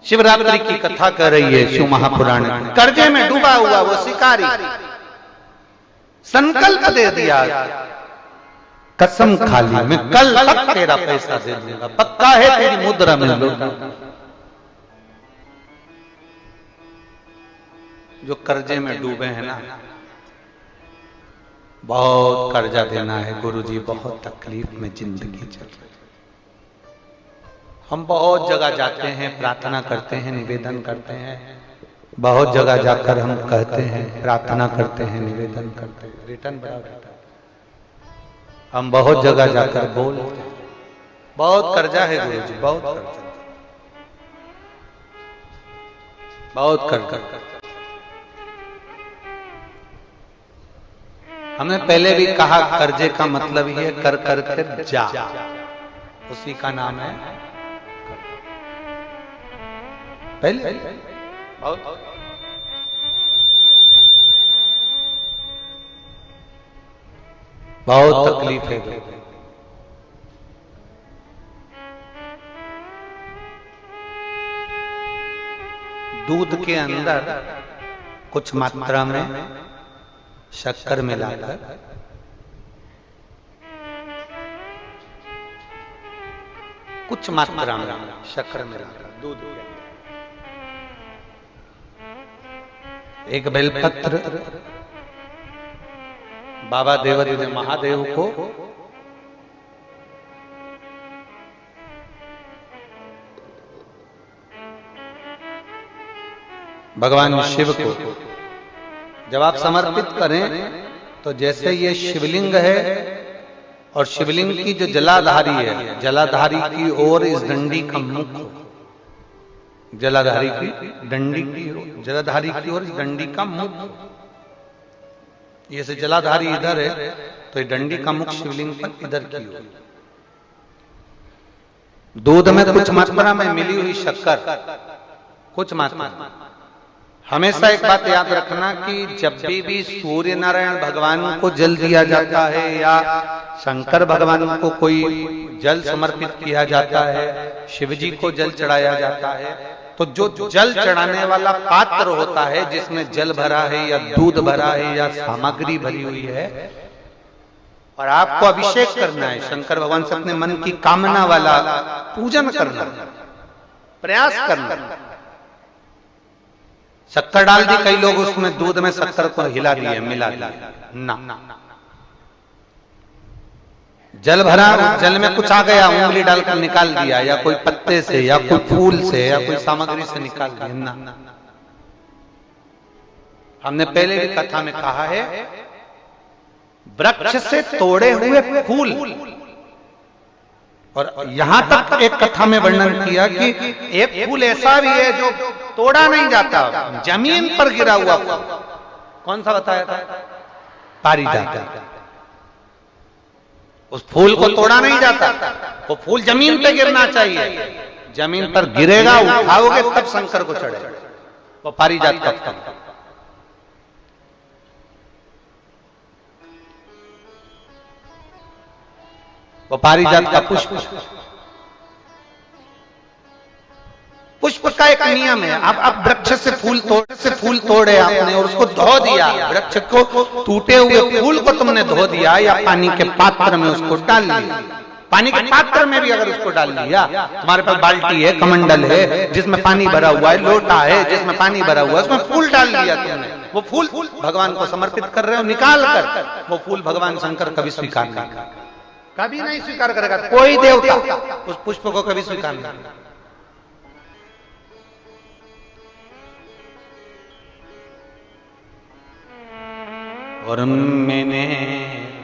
शिवरात्रि की कथा कर रही है शिव महापुराण। कर्जे में डूबा हुआ वो शिकारी संकल्प दे दिया, कसम खा ली मैं कल तक तेरा पैसा दे दूंगा, पक्का है तेरी मुद्रा में लौटा। जो कर्जे में डूबे हैं ना, बहुत कर्जा देना है गुरुजी, बहुत तकलीफ में जिंदगी चल रही है। हम बहुत जगह जाते हैं, प्रार्थना करते हैं, निवेदन करते हैं, बहुत जगह जाकर हम कहते हैं, प्रार्थना करते हैं, निवेदन करते हैं, रिटर्न बड़ा रहता है। हम बहुत जगह जाकर बोलते हैं, बहुत कर्जा है गुरुजी, बहुत कर्जा, बहुत कर्जा। हमने पहले भी कहा कर्जे का मतलब ही है कर कर कर जा, उसी का नाम है पहले। बहुत तकलीफ है। दूध के अंदर कुछ मात्रा में शक्कर मिलाकर कुछ मात्रा में शक्कर मिलाकर दूध के अंदर एक बेलपत्र बाबा देवादिदेव महादेव को भगवान शिव को जब आप समर्पित करें तो जैसे ये शिवलिंग है और शिवलिंग की जो जलाधारी है, जलाधारी की ओर इस डंडी का मुख, जलाधारी की डंडी की, जलाधारी की ओर इस डंडी का मुख, ये से जलाधारी इधर है तो ये डंडी का मुख शिवलिंग पर इधर की ओर। दूध में कुछ मात्रा में मिली हुई शक्कर, कुछ मात्रा। हमेशा एक बात याद रखना कि जब भी सूर्य नारायण भगवान को जल दिया जाता है या शंकर भगवान को कोई जल समर्पित किया जाता है, शिव जी को जल चढ़ाया जाता है, तो जो जल चढ़ाने वाला पात्र होता है जिसमें जल भरा है या दूध भरा है या सामग्री भरी हुई है और आपको अभिषेक करना है, शंकर भगवान से अपने मन की कामना वाला पूजन करना, प्रयास करना। शक्कर डाल दी, कई लोग उसमें दूध में शक्कर को हिला दिए, मिला दिया ना, जल भरा, जल में कुछ आ गया, उंगली डालकर निकाल दिया या कोई पत्ते से या कोई फूल से या कोई सामग्री से निकाल दिया ना। हमने पहले भी कथा में कहा है, वृक्ष से तोड़े हुए फूल, और यहां तक एक कथा में वर्णन किया कि एक फूल ऐसा भी है जो तोड़ा नहीं जाता, जमीन पर गिरा हुआ फूल। कौन सा बताया था? पारिजात। उस फूल को तोड़ा नहीं जाता, वो फूल जमीन पे गिरना चाहिए, जमीन पर गिरेगा, उठाओगे तब शंकर को चढ़ेगा। वो पारिजात का फल। वो पारिजात का पुष्प, पुष्प का एक नियम है। अब वृक्ष से फूल तोड़े आपने और उसको धो दिया, वृक्ष को, टूटे हुए फूल को तुमने धो दिया या पानी के पात्र में उसको डाल लिया। पानी के पात्र में भी अगर उसको डाल दिया, तुम्हारे पास बाल्टी है, कमंडल है जिसमें पानी भरा हुआ है, लोटा है जिसमें पानी भरा हुआ है, उसमें फूल डाल दिया तुमने, वो फूल भगवान को समर्पित कर रहे हो, निकाल कर वो फूल भगवान शंकर कभी स्वीकार नहीं करेगा, कभी नहीं स्वीकार करेगा। कोई देवता उस पुष्प को कभी स्वीकार नहीं करेगा। और मैंने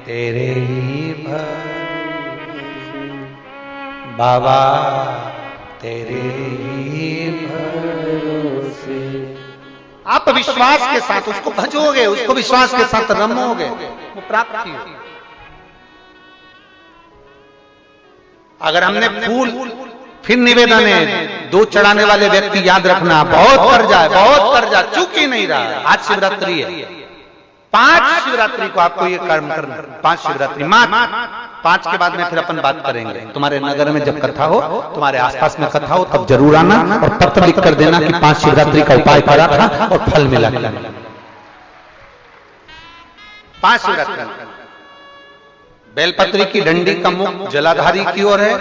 तेरे ही बाबा तेरे ही भरोसे, आप विश्वास के साथ उसको भजोगे, उसको विश्वास के साथ रमोगे, वो प्राप्ति होगी। अगर हमने फूल, फिर निवेदन है, दूध चढ़ाने वाले व्यक्ति याद रखना, बहुत कर्जा है, बहुत कर्जा, चूक ही नहीं रहा है। आज शिवरात्रि है, 5 शिवरात्रि को आपको ये कर्म करना, 5 शिवरात्रि, 5 के बाद में फिर अपन बात करेंगे। तुम्हारे नगर में जब कथा हो, तुम्हारे आसपास में कथा हो, तब जरूर आना और पत्र लिख कर देना कि 5 शिवरात्रि का उपाय करा था और फल मिला। 5 शिवरात्रि बेलपत्री की डंडी का मुख जलाधारी की ओर है।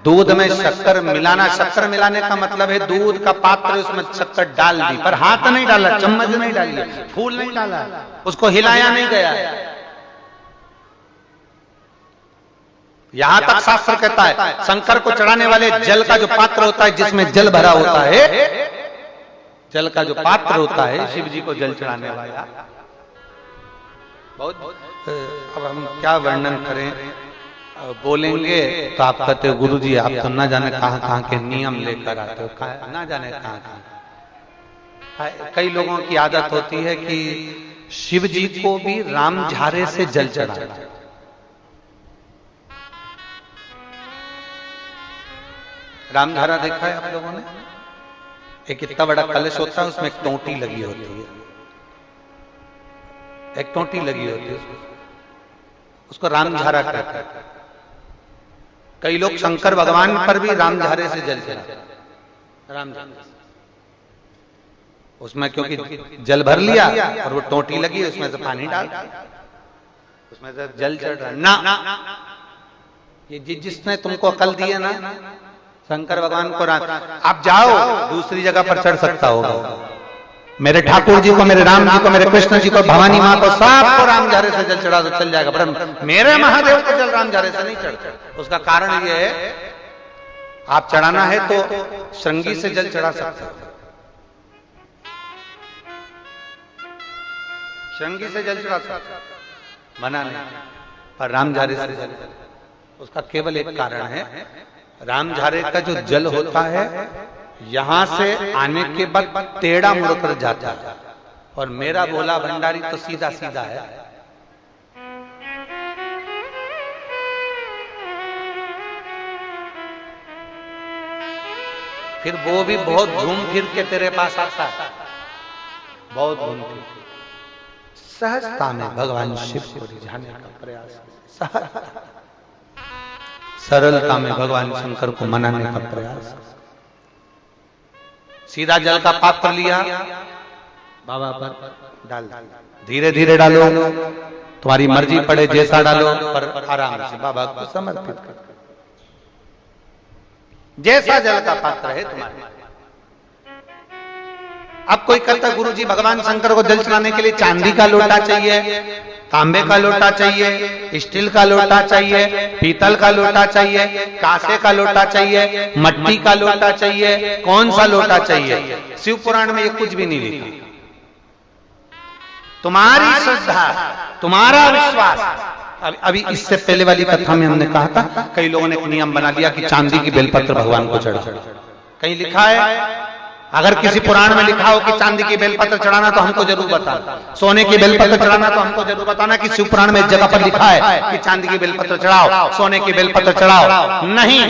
दूध में शक्कर मिलाना, शक्कर मिलाने का मतलब है दूध का पात्र उसमें शक्कर डाल दी, पर हाथ नहीं डाला, चम्मच नहीं डाली, फूल नहीं डाला, उसको हिलाया नहीं गया। यहां तक शास्त्र कहता है शंकर को चढ़ाने वाले जल का जो पात्र होता है, जिसमें जल भरा होता है, जल का जो पात्र होता है शिव जी को जल चढ़ाने वाला, बहुत अब हम क्या वर्णन करें, बोलेंगे तो आप कहते हो गुरु जी आप तो ना जाने कहां के नियम लेकर आते हो, ना जाने कहां। कई लोगों की आदत होती है कि शिव जी को भी राम झारे से जल चढ़ाना। राम झारा देखा है आप लोगों ने? एक इतना बड़ा कलश होता है, उसमें एक टोंटी लगी होती है, एक टोंटी लगी होती है, उसको राम झारा कहते हैं। कई लोग शंकर भगवान पर भी राम झारे से जल चढ़ाते, राम झारे उसमें, क्योंकि जल भर लिया और वो टोंटी लगी, उसमें से पानी डाल, उसमें से जल चढ़ रहा ना। ये जिसने तुमको अकल दी है ना, शंकर भगवान को आप जाओ दूसरी जगह पर चढ़ सकता होगा। मेरे ठाकुर जी को, मेरे राम जी को, मेरे कृष्ण जी को, भवानी माँ को, सबको राम झारे से जल चढ़ा तो चल जाएगा, पर मेरे महादेव को जल राम झारे से नहीं चढ़ता। उसका कारण ये है, आप चढ़ाना है तो श्रृंगी से जल चढ़ा सकते हो, श्रृंगी से जल चढ़ा सकते, मना नहीं, पर राम झारे से जल, उसका केवल एक कारण है, राम झारे का जो जल होता है यहां से आने के बाद टेढ़ा मुड़कर जाता है, और मेरा भोला भंडारी तो सीधा सीधा है। फिर वो भी बहुत घूम फिर के तेरे पास आता है, बहुत घूम फिर, सहजता में भगवान शिव को रिझाने का प्रयास, सरलता में भगवान शंकर को मनाने का प्रयास। सीधा जल का पात्र लिया, बाबा पर डाल, धीरे धीरे डालो, तुम्हारी मर्जी पड़े जैसा डालो, पर आराम से बाबा को समर्पित कर, जैसा जल का पात्र है तुम्हारे। अब कोई कहता गुरु जी भगवान शंकर को जल चढ़ाने के लिए चांदी का लोटा चाहिए, तांबे का लोटा चाहिए, स्टील का लोटा चाहिए, पीतल का लोटा चाहिए, कांसे का लोटा चाहिए, मट्टी का लोटा चाहिए, कौन सा लोटा चाहिए? शिव पुराण में ये कुछ भी नहीं लिखा। तुम्हारी श्रद्धा, तुम्हारा विश्वास। अभी इससे पहले वाली कथा में हमने कहा था, कई लोगों ने एक नियम बना लिया कि चांदी की बेलपत्र भगवान को चढ़ा। कहीं लिखा है? अगर किसी पुराण में लिखा हो कि चांदी की बेलपत्र चढ़ाना तो हमको जरूर बताना, सोने की बेलपत्र चढ़ाना तो हमको जरूर बताना कि शिव पुराण में एक जगह पर लिखा है कि चांदी की बेलपत्र चढ़ाओ, सोने की बेलपत्र चढ़ाओ। नहीं,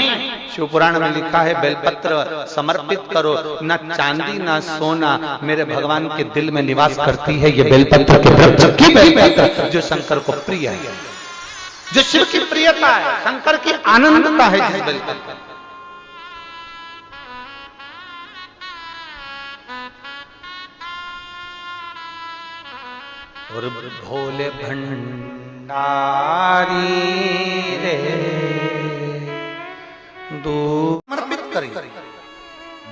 शिव पुराण में लिखा है बेलपत्र समर्पित करो, न चांदी न सोना, मेरे भगवान के दिल में निवास करती है ये बेलपत्र के वृक्ष की बेलपत्र, जो शंकर को प्रिय है, जो शिव की प्रियता है, शंकर की आनंदता है जिस बेलपत्र। और भोले भंडारी रे समर्पित करें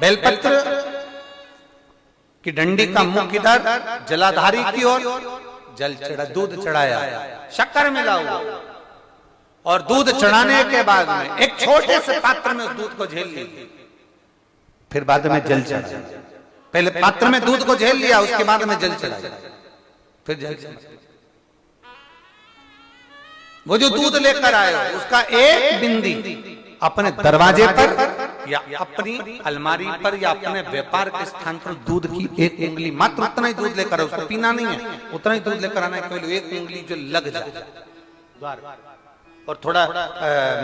बेलपत्र की डंडी का मुख इधर, जलाधारी की ओर, जल चढ़ा, दूध चढ़ाया, शक्कर मिला हुआ, और दूध चढ़ाने के बाद में एक छोटे से पात्र में उस दूध को झेल लिया, फिर बाद में जल चढ़ाया। पहले पात्र में दूध को झेल लिया, उसके बाद में जल चढ़ाया, फिर जल चढ़ाया। वो जो दूध लेकर आए उसका एक बिंदी अपने दरवाजे पर या अपनी अलमारी पर या अपने व्यापार के स्थान पर दूध की एक उंगली, मात्र उतना ही दूध लेकर, उसको पीना नहीं है, उतना ही दूध लेकर आना है, केवल एक उंगली जो लग जाए, और थोड़ा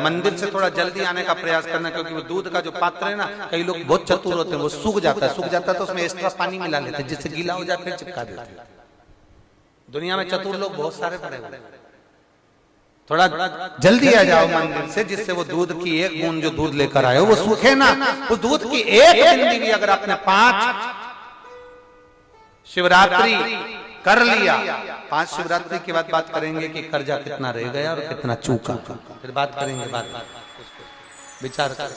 मंदिर से थोड़ा जल्दी आने का प्रयास करना, क्योंकि वो दूध का जो पात्र है ना, कई लोग बहुत चतुर होते हैं, वो सूख जाता है तो उसमें एक्स्ट्रा पानी मिला लेते हैं, जिससे गीला हो जाए फिर चिपका देते हैं। दुनिया में चतुर लोग बहुत सारे पड़े हुए हैं, थोड़ा जल्दी आ जाओ मंदिर से, जिससे वो दूध की एक बूंद जो दूध लेकर आए हो वो सूखे ना। उस दूध की एक बूंद भी अगर आपने 5 शिवरात्रि कर लिया, 5 शिवरात्रि के बाद बात करेंगे कि कर्जा कितना रह गया और कितना चूका, फिर बात करेंगे, बात विचार कर।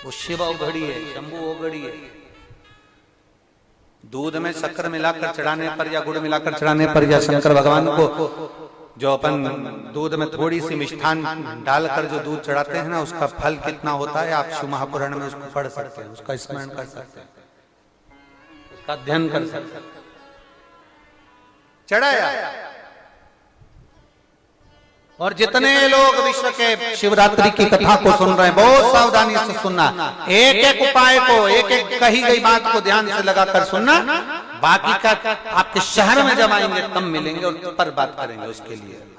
वो शिव उघड़ी है, शंभु उघड़ी है। दूध में शक्कर मिलाकर चढ़ाने पर या गुड़ मिलाकर चढ़ाने पर या शंकर भगवान को जो अपन दूध में थोड़ी सी मिष्ठान डालकर जो दूध चढ़ाते हैं ना, उसका फल कितना होता है आप शिव महापुराण में उसको पढ़ सकते हैं, उसका स्मरण कर सकते हैं, उसका अध्ययन कर सकते हैं। चढ़ाया। और जितने लोग विश्व के शिवरात्रि की कथा को सुन रहे हैं, बहुत सावधानी से सुनना, एक एक उपाय को, एक एक कही गई बात को ध्यान से लगाकर सुनना। बाकी का आपके शहर में जब आएंगे तब मिलेंगे और पर बात करेंगे उसके लिए।